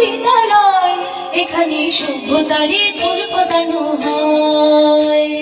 বিদ্যালয়, এখানে সভ্যতারই ফুল ফোটানো হয়।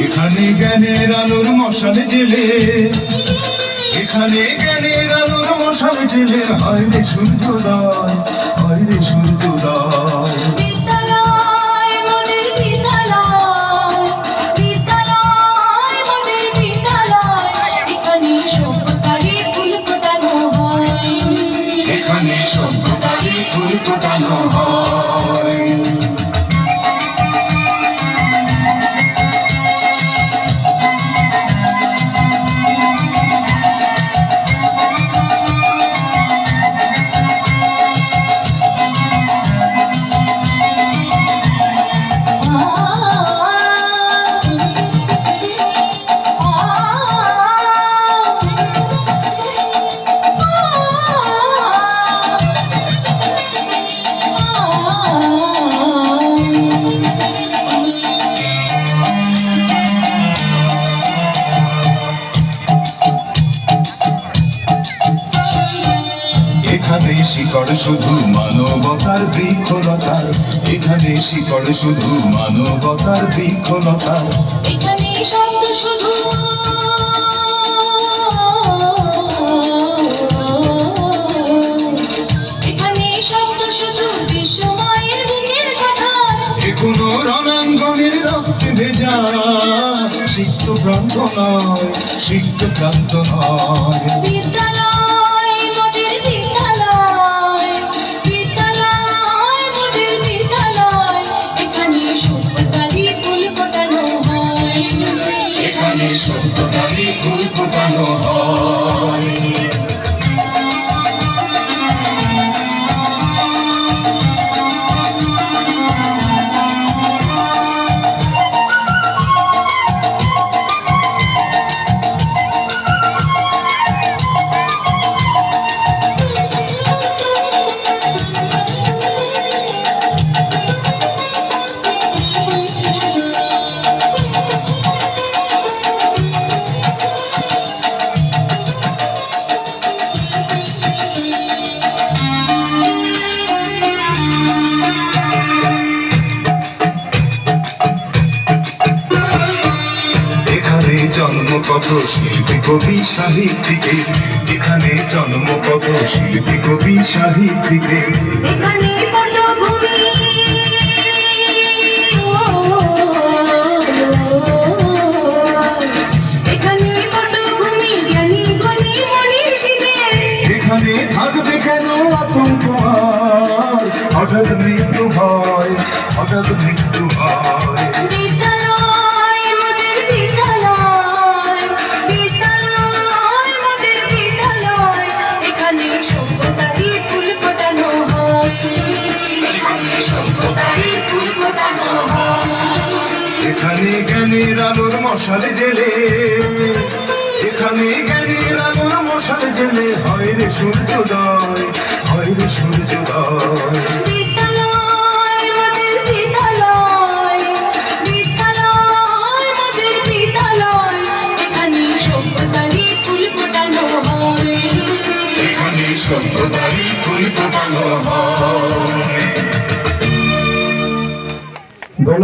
এখানে জ্ঞানের আলোর মশাল জেলে, এখানে জ্ঞানের আলোর মশাল জেলে হয় রে সূর্যোদয়, হয় রে সূর্যোদয়। বিদ্যালয় মোদের বিদ্যালয়, বিদ্যালয় মোদের বিদ্যালয়, এখানে সভ্যতারই ফুল ফোটানো হয়, এখানে সভ্যতারই ফুল ফোটানো হয়। এখানে শিকড় শুধু মানবতার বৃক্ষলতার, এখানে শিকড় শুধু মানবতার বৃক্ষলতার। এখানে শব্দ শুধু এখানে শব্দ শুধু বিশ্বমায়ের বুকের কথা, এখনো রণাঙ্গনের রক্তে ভেজা সিক্ত প্রান্ত নয়, সিক্ত প্রান্ত নয়। বিদ্যালয় মোদের বিদ্যালয়, বিদ্যালয় মোদের বিদ্যালয়, এখানে সভ্যতারই ফুল ফোটানো হয়, এখানে সভ্যতারই ফুল ফোটানো হয়। জন্ম কত শিল্পী কবি সাহিত্যিকের, এখানে জন্ম কত শিল্পী কবি সাহিত্যিকের। এখানে পটভূমি, এখানে পটভূমি জ্ঞানী গুণী মনীষীদের। এখানে থাকবে কেন আতঙ্ক আর হঠাৎ মৃত্যু ভয়, হঠাৎ মৃত্যু ভয়। বিদ্যালয় মোদের বিদ্যালয়, বিদ্যালয় মোদের বিদ্যালয়, এখানে সভ্যতারই ফুল ফোটানো হয়, এখানে সভ্যতারই ফুল ফোটানো হয়। এখানে জ্ঞানের আলোর মশাল জেলে, এখানে জ্ঞানের আলোর মশাল জেলে হয় রে সূর্যোদয়, হয় রে সূর্যোদয়। বিদ্যালয় মোদের বিদ্যালয়, বিদ্যালয় মোদের বিদ্যালয়, এখানে সভ্যতারই ফুল ফোটানো হয়, এখানে সভ্যতারই ফুল ফোটানো হয়।